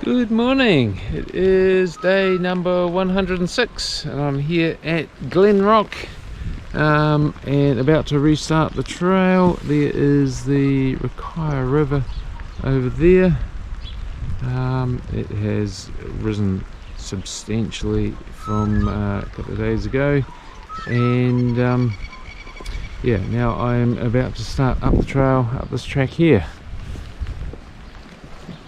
Good morning. It is day number 106 and I'm here at Glen Rock and about to restart the trail. There is the Rakaia river over there. It has risen substantially from a couple of days ago, and yeah, now I am about to start up the trail, up this track here.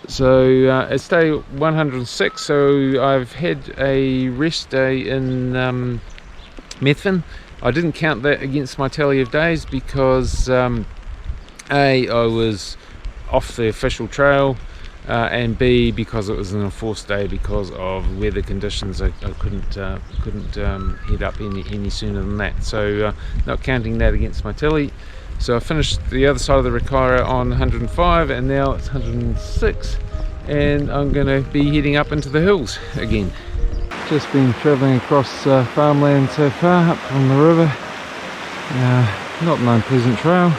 So it's day 106, so I've had a rest day in Methven. I didn't count that against my tally of days because A, I was off the official trail, and B, because it was an enforced day because of weather conditions. I couldn't head up any sooner than that, so not counting that against my tally. So I finished the other side of the Rakaia on 105 and now it's 106, and I'm going to be heading up into the hills again. Just been travelling across farmland so far up from the river. Not an unpleasant trail,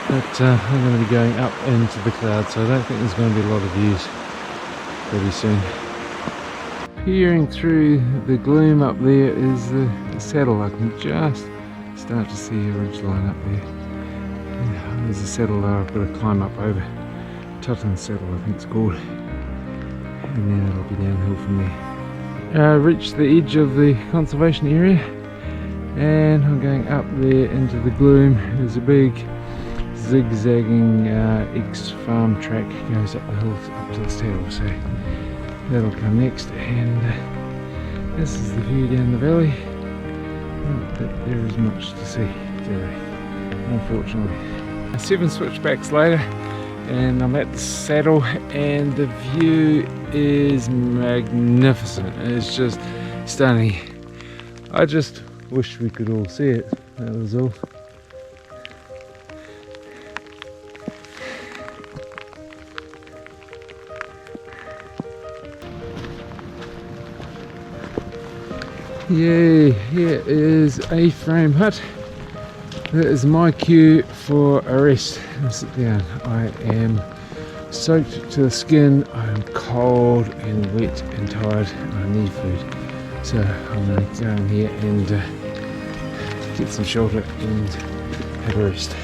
but I'm going to be going up into the clouds, so I don't think there's going to be a lot of views pretty soon. Peering through the gloom up there is the saddle. I can just start to see a ridge line up there. Yeah, there's a saddle there I've got to climb up over. Tutton Saddle, I think it's called. And then it'll be downhill from there. Reached the edge of the conservation area and I'm going up there into the gloom. There's a big zigzagging ex-farm track goes up the hill up to the saddle, so that'll come next, and this is the view down the valley. Not that there is much to see today, unfortunately. 7 switchbacks later and I'm at the saddle, and the view is magnificent. It's just stunning. I just wish we could all see it, that was all. Yeah, here is a frame hut. That is my cue for a rest. I'll sit down. I am soaked to the skin. I'm cold and wet and tired. I need food. So I'm going to go in here and get some shelter and have a rest.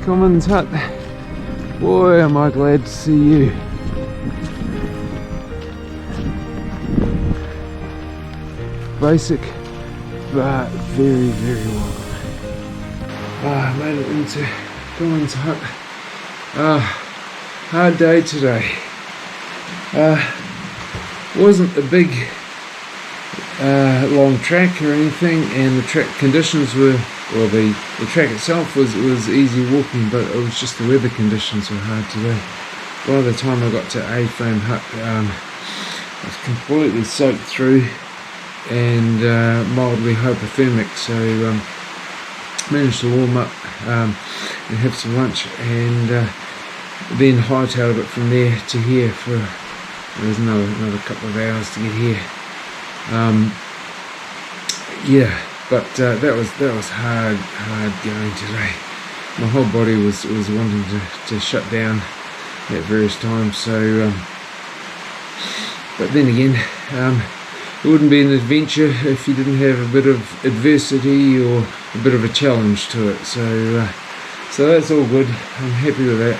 Commons hut. Boy, am I glad to see you. Basic, but very, very welcome. I made it into Commons hut. Hard day today. Wasn't a big long track or anything, and the track conditions were, well, the track itself was easy walking, but it was just the weather conditions were hard today. By the time I got to A-frame hut, I was completely soaked through and mildly hypothermic, so managed to warm up and have some lunch, and then hightailed it from there to here for there's another couple of hours to get here. Yeah, but that was hard going today. My whole body was wanting to shut down at various times, so but then again, it wouldn't be an adventure if you didn't have a bit of adversity or a bit of a challenge to it. So that's all good. I'm happy with that.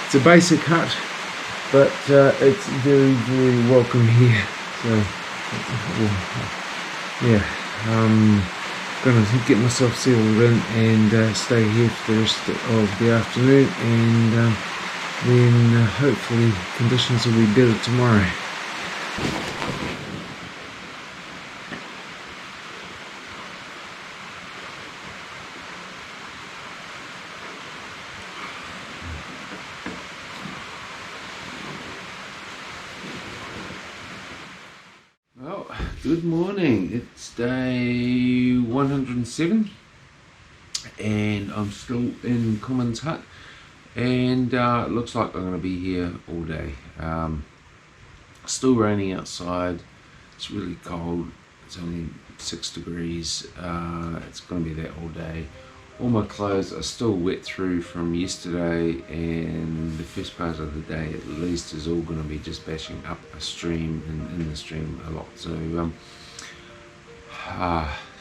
It's a basic hut, but it's very, very welcome here. So yeah, I'm gonna get myself settled in and stay here for the rest of the afternoon, and then hopefully conditions will be better tomorrow. Well, good morning. It's day 107 and I'm still in Commons hut, and it looks like I'm going to be here all day. Still raining outside. It's really cold. It's only 6 degrees. It's going to be that all day. all my clothes are still wet through from yesterday, and the first part of the day at least is all going to be just bashing up a stream and in the stream a lot. So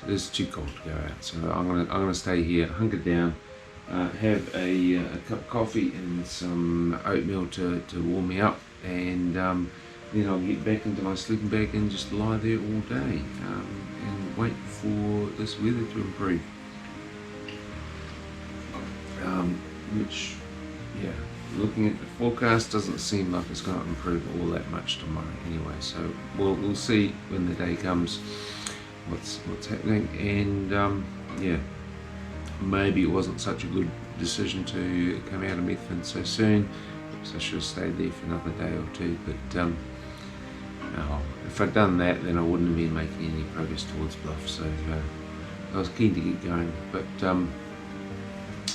it's too cold to go out. So I'm gonna stay here, hunker down, have a cup of coffee and some oatmeal to warm me up, and then I'll get back into my sleeping bag and just lie there all day and wait for this weather to improve. Which, yeah, looking at the forecast, doesn't seem like it's going to improve all that much tomorrow anyway. So we'll see when the day comes what's happening, and yeah, maybe it wasn't such a good decision to come out of Methven so soon. Perhaps I should have stayed there for another day or two, but no, if I'd done that, then I wouldn't have been making any progress towards Bluff. So I was keen to get going, but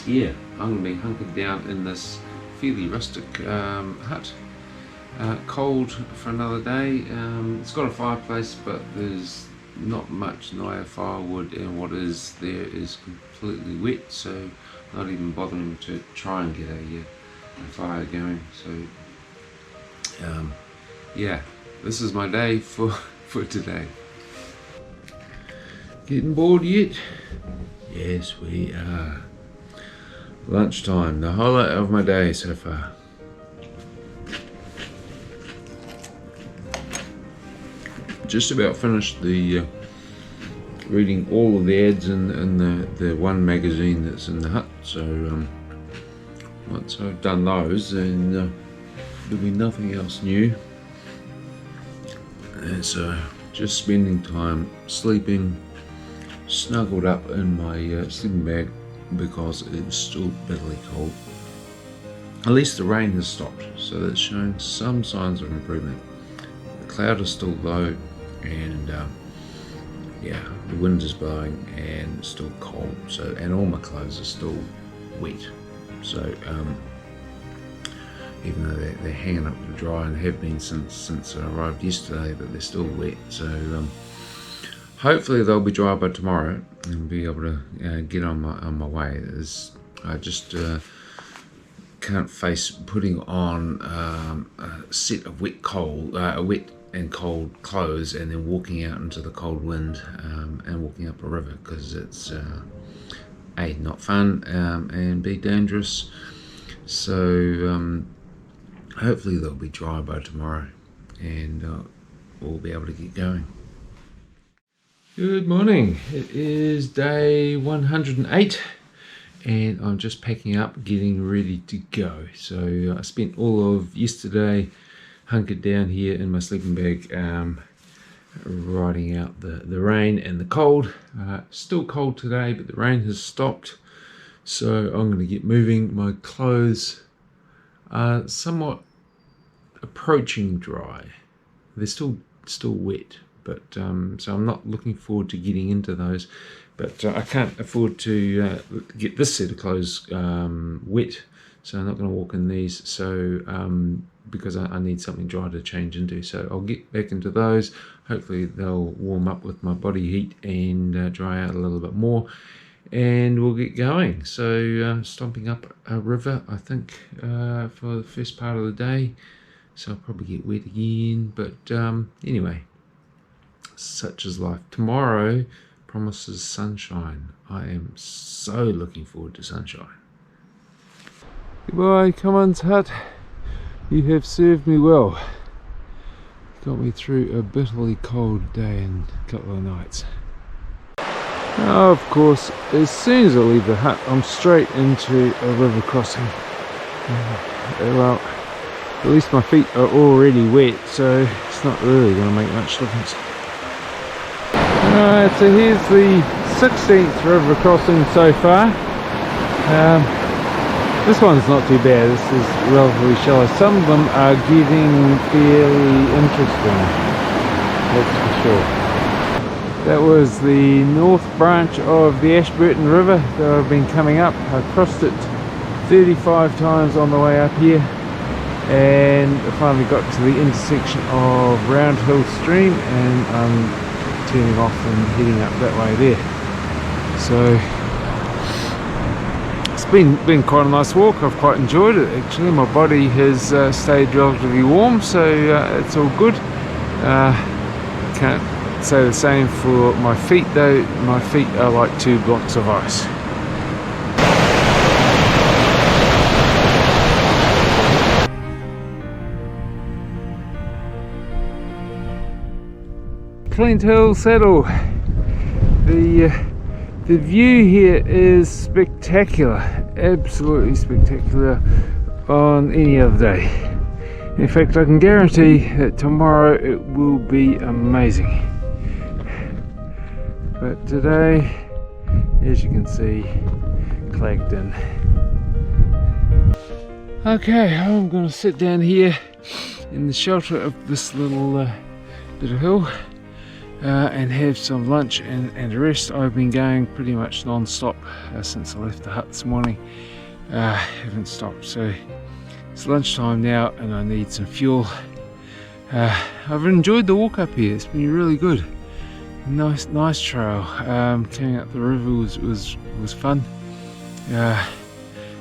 yeah, I'm going to be hunkered down in this fairly rustic hut, cold for another day. It's got a fireplace, but there's not much Naya firewood, and what is there is completely wet, so not even bothering to try and get a fire going. So yeah, this is my day for today. Getting bored yet? Yes, we are. Lunchtime, the highlight of my day so far. Just about finished the reading all of the ads in the one magazine that's in the hut. So once I've done those, then there'll be nothing else new. And so just spending time sleeping, snuggled up in my sleeping bag, because it's still bitterly cold. At least the rain has stopped, so that's showing some signs of improvement. The cloud is still low, and yeah, the wind is blowing and it's still cold. So, and all my clothes are still wet. So even though they're hanging up to dry and have been since I arrived yesterday, but they're still wet. So hopefully they'll be dry by tomorrow and be able to get on my way. I just can't face putting on a set of wet and cold clothes and then walking out into the cold wind and walking up a river, because it's A, not fun, and B, dangerous. So hopefully they'll be dry by tomorrow, and we'll be able to get going. Good morning. It is day 108, and I'm just packing up, getting ready to go. So I spent all of yesterday hunkered down here in my sleeping bag, riding out the rain and the cold. Still cold today, but the rain has stopped, so I'm going to get moving. My clothes are somewhat approaching dry. They're still wet, but so I'm not looking forward to getting into those. But I can't afford to get this set of clothes wet, so I'm not going to walk in these. So because I need something dry to change into, so I'll get back into those. Hopefully they'll warm up with my body heat and dry out a little bit more, and we'll get going. So stomping up a river, I think, for the first part of the day. So I'll probably get wet again, but anyway, such is life. Tomorrow promises sunshine. I am so looking forward to sunshine. Goodbye, Commons Hut. You have served me well. Got me through a bitterly cold day and a couple of nights. Now, of course, as soon as I leave the hut, I'm straight into a river crossing. Well, at least my feet are already wet, so it's not really going to make much difference. Alright, so here's the 16th river crossing so far. This one's not too bad. This is relatively shallow. Some of them are getting fairly interesting, that's for sure. That was the north branch of the Ashburton River that I've been coming up. I crossed it 35 times on the way up here, and I finally got to the intersection of Round Hill Stream, and I'm turning off and heading up that way there. So been quite a nice walk. I've quite enjoyed it actually. My body has stayed relatively warm, so it's all good. Can't say the same for my feet though. My feet are like 2 blocks of ice. Clint Hill Saddle. The view here is spectacular, absolutely spectacular on any other day. In fact, I can guarantee that tomorrow it will be amazing. But today, as you can see, clagged in. Okay, I'm going to sit down here in the shelter of this little bit of hill and have some lunch and a rest. I've been going pretty much non-stop since I left the hut this morning. Haven't stopped, so it's lunchtime now and I need some fuel. I've enjoyed the walk up here. It's been really good. Nice trail. Coming up the river was fun.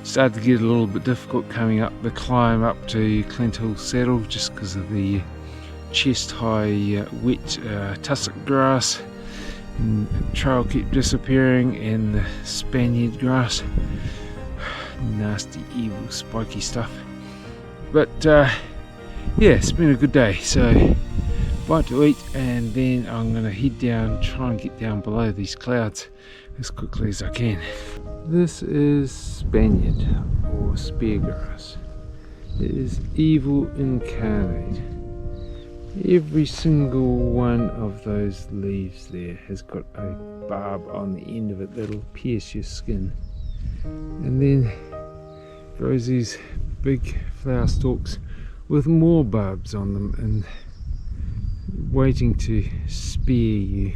Started to get a little bit difficult coming up the climb up to Clint Hill Saddle just because of the chest high wet tussock grass, and the trail kept disappearing, and the Spaniard grass, nasty evil spiky stuff. But yeah, it's been a good day, so bite to eat and then I'm going to head down, try and get down below these clouds as quickly as I can. This is Spaniard or speargrass. It is evil incarnate. Every single one of those leaves there has got a barb on the end of it that'll pierce your skin, and then grows these big flower stalks with more barbs on them and waiting to spear you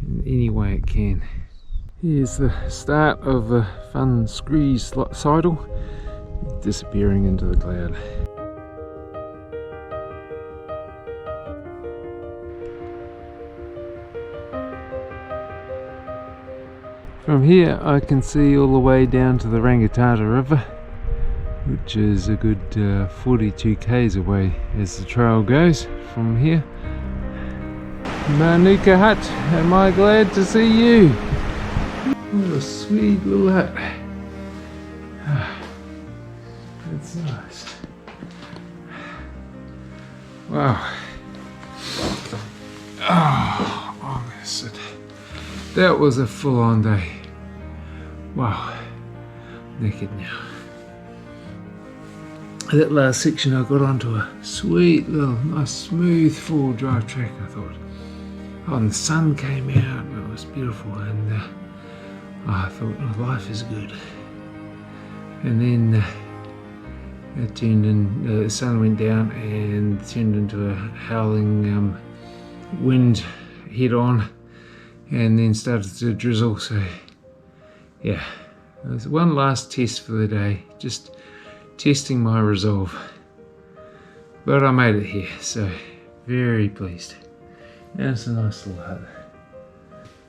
in any way it can. Here's the start of the fun screes sidle disappearing into the cloud. From here I can see all the way down to the Rangitata River, which is a good 42 k's away as the trail goes from here. Manuka Hut, am I glad to see you? What a sweet little hut. That's nice. Wow. Oh, I'm gonna sit. That was a full-on day. Wow. Naked now. That last section I got onto a sweet little, nice smooth four-wheel drive track, I thought. Oh, and the sun came out and it was beautiful, and I thought, oh, life is good. And then it turned in, the sun went down and turned into a howling wind head on, and then started to drizzle. So yeah, it was one last test for the day, just testing my resolve. But I made it here, so very pleased. And it's a nice little hut.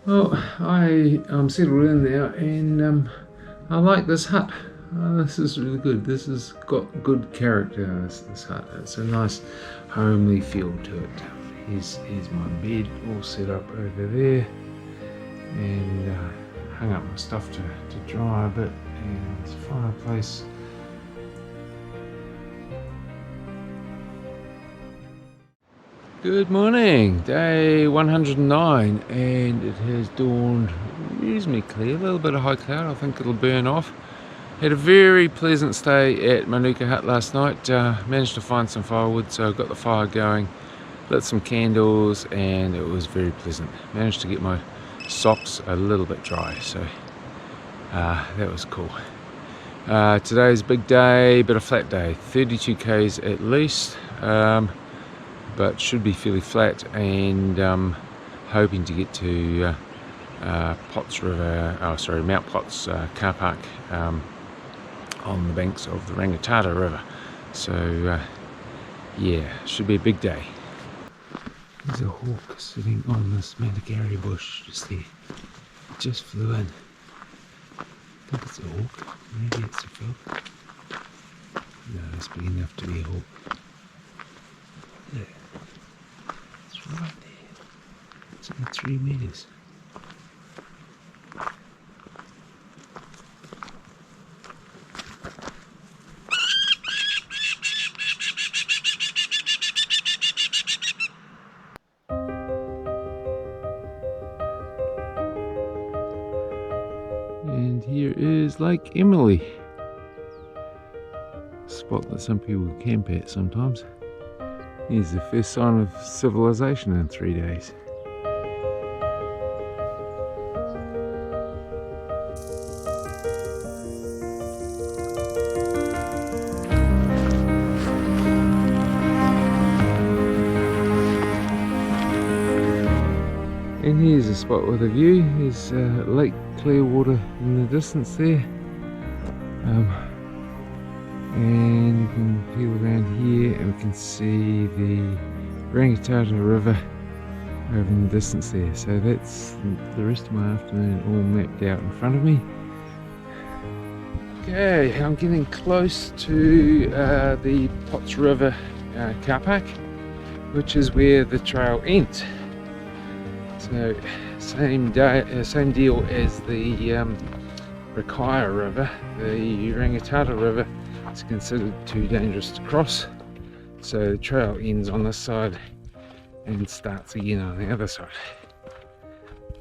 Well, I'm settled in now, and I like this hut. This is really good. This has got good character, this hut. It's a nice homely feel to it. Here's my bed all set up over there, and hung up my stuff to dry a bit, and it's a fireplace. Good morning, day 109, and it has dawned reasonably clear. A little bit of high cloud, I think it'll burn off. Had a very pleasant stay at Manuka Hut last night. Managed to find some firewood, so I got the fire going, lit some candles, and it was very pleasant. Managed to get my socks a little bit dry, so that was cool. Today's a big day, but a flat day, 32 k's at least. But should be fairly flat, and hoping to get to Potts River, Mount Potts car park on the banks of the Rangitata River. So yeah, should be a big day. There's a hawk sitting on this Mandagarry bush just there. Just flew in. think it's a hawk. Maybe it's a frog. No, it's big enough to be a hawk. There. It's right there. It's only 3 meters. And here is Lake Emily. A spot that some people camp at sometimes. Here's the first sign of civilization in 3 days. And here's a spot with a view. There's Lake Clearwater in the distance there. And you can peel around here and we can see the Rangitata River over in the distance there. So that's the rest of my afternoon all mapped out in front of me. Okay, I'm getting close to the Potts River car park, which is where the trail ends. So same deal as the Rakaia River. The Rangitata River is considered too dangerous to cross, so the trail ends on this side and starts again on the other side.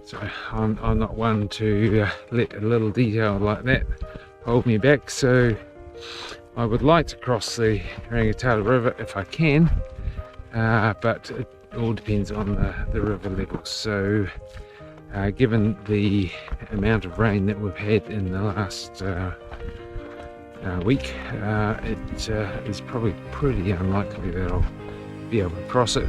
So I'm not one to let a little detail like that hold me back, so I would like to cross the Rangitata River if I can, but it all depends on the river levels. So given the amount of rain that we've had in the last week, it is probably pretty unlikely that I'll be able to cross it,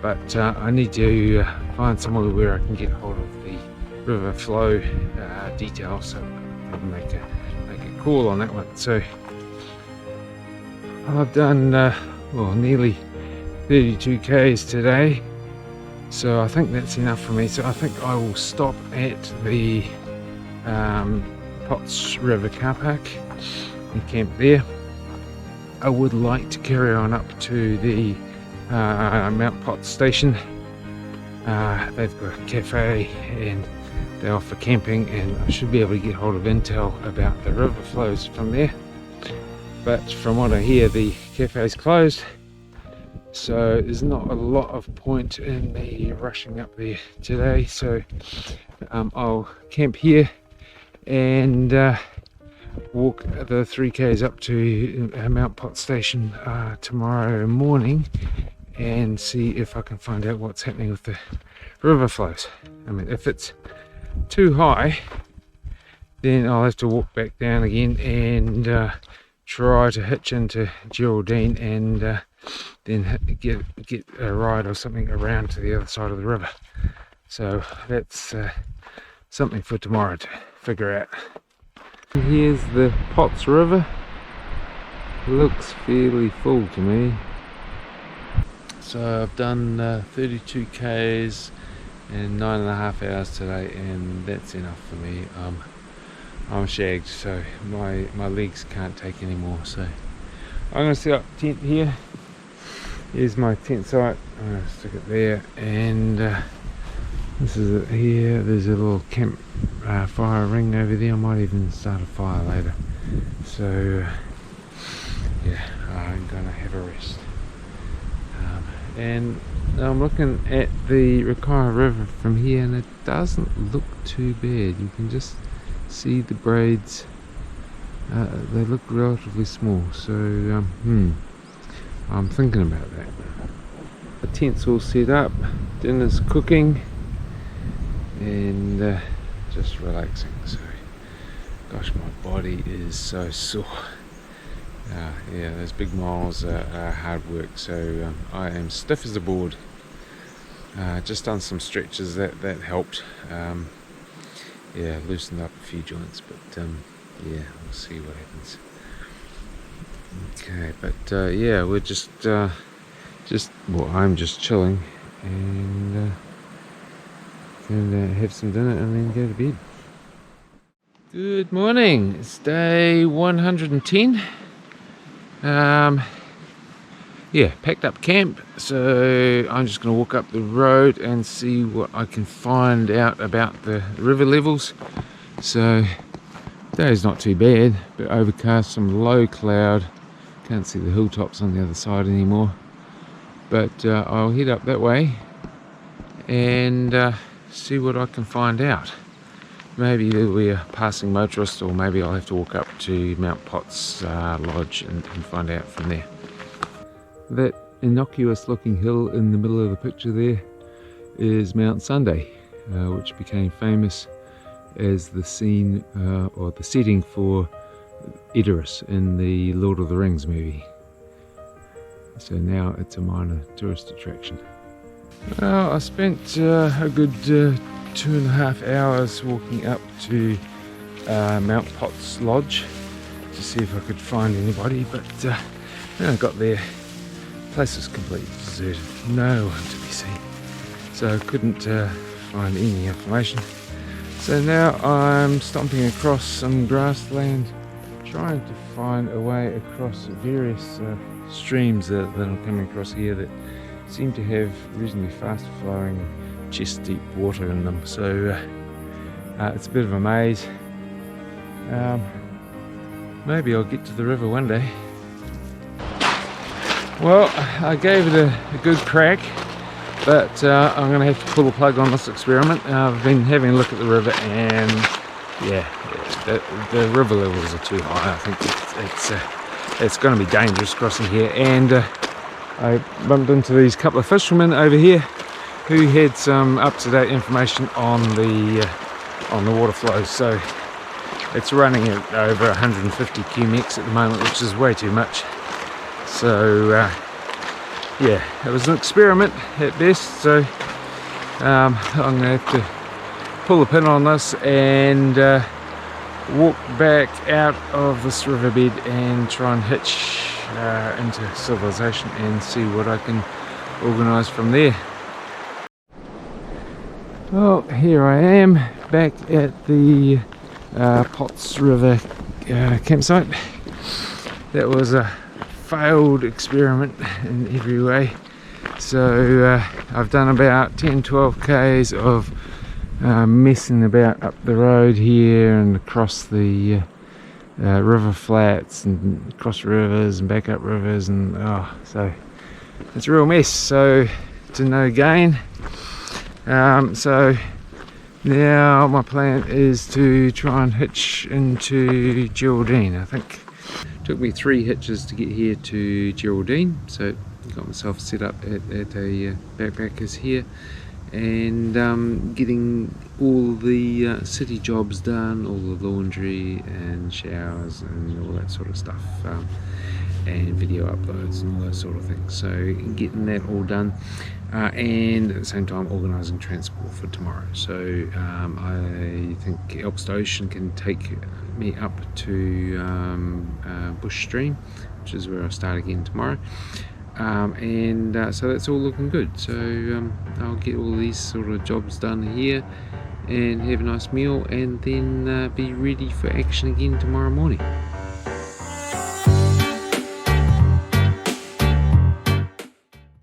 but I need to find somewhere where I can get hold of the river flow detail so I can make a call on that one. So I've done nearly 32 k's today, so I think that's enough for me. So I think I will stop at the Potts River car park and camp there. I would like to carry on up to the Mount Potts station. They've got a cafe and they offer camping, and I should be able to get hold of intel about the river flows from there. But from what I hear, the cafe is closed, so there's not a lot of point in me rushing up there today. So I'll camp here and walk the 3 k's up to Mount Potts station tomorrow morning and see if I can find out what's happening with the river flows. I mean, if it's too high, then I'll have to walk back down again and try to hitch into Geraldine and then get a ride or something around to the other side of the river. So that's something for tomorrow to figure out. Here's the Potts River. It looks fairly full to me. So I've done 32 k's in 9.5 hours today, and that's enough for me. I'm shagged, so my legs can't take any more. So I'm going to set up tent here. Here's my tent site. I'm going to stick it there, and this is it here. There's a little camp fire ring over there. I might even start a fire later. So yeah, I'm going to have a rest. And I'm looking at the Rakaia River from here, and it doesn't look too bad. You can just see the braids. They look relatively small, so I'm thinking about that. The tent's all set up, dinner's cooking, and just relaxing. So gosh, my body is so sore. Yeah, those big miles are hard work, so I am stiff as a board. Just done some stretches that helped. Yeah, loosened up a few joints, but yeah, we'll see what happens. Okay, but yeah, we're just I'm just chilling and gonna have some dinner and then go to bed. Good morning, it's day 110. Yeah, packed up camp, so I'm just going to walk up the road and see what I can find out about the river levels. So, day's not too bad, but overcast, some low cloud, can't see the hilltops on the other side anymore. But I'll head up that way and see what I can find out. Maybe there'll be a passing motorist, or maybe I'll have to walk up to Mount Potts Lodge and find out from there. That innocuous looking hill in the middle of the picture there is Mount Sunday, which became famous as the scene or the setting for Edoras in the Lord of the Rings movie. So now it's a minor tourist attraction. Well, I spent a good 2.5 hours walking up to Mount Potts Lodge to see if I could find anybody, but when I got there, the place was completely deserted, no one to be seen, so I couldn't find any information. So now I'm stomping across some grassland, trying to find a way across various streams that I'm coming across here that seem to have reasonably fast flowing, chest deep water in them. So it's a bit of a maze. Maybe I'll get to the river one day. Well, I gave it a good crack, but I'm going to have to pull the plug on this experiment. I've been having a look at the river, and yeah, the river levels are too high. I think it's going to be dangerous crossing here, and I bumped into these couple of fishermen over here who had some up-to-date information on the water flows. So it's running at over 150 QMX at the moment, which is way too much. So yeah, it was an experiment at best, so I'm going to have to pull the pin on this and walk back out of this riverbed and try and hitch into civilization and see what I can organise from there. Well, here I am back at the Potts River campsite. That was a failed experiment in every way. So I've done about 10-12 k's of messing about up the road here and across the river flats and across rivers and back up rivers, and so it's a real mess, so to no gain. So now my plan is to try and hitch into Geraldine. I think it took me 3 hitches to get here to Geraldine, so got myself set up at a backpackers here, and getting all the city jobs done, all the laundry and showers and all that sort of stuff, and video uploads and all that sort of things. So getting that all done, and at the same time organising transport for tomorrow. So I think Elpster Ocean can take me up to Bush Stream, which is where I start again tomorrow. So that's all looking good. So I'll get all these sort of jobs done here and have a nice meal, and then be ready for action again tomorrow morning.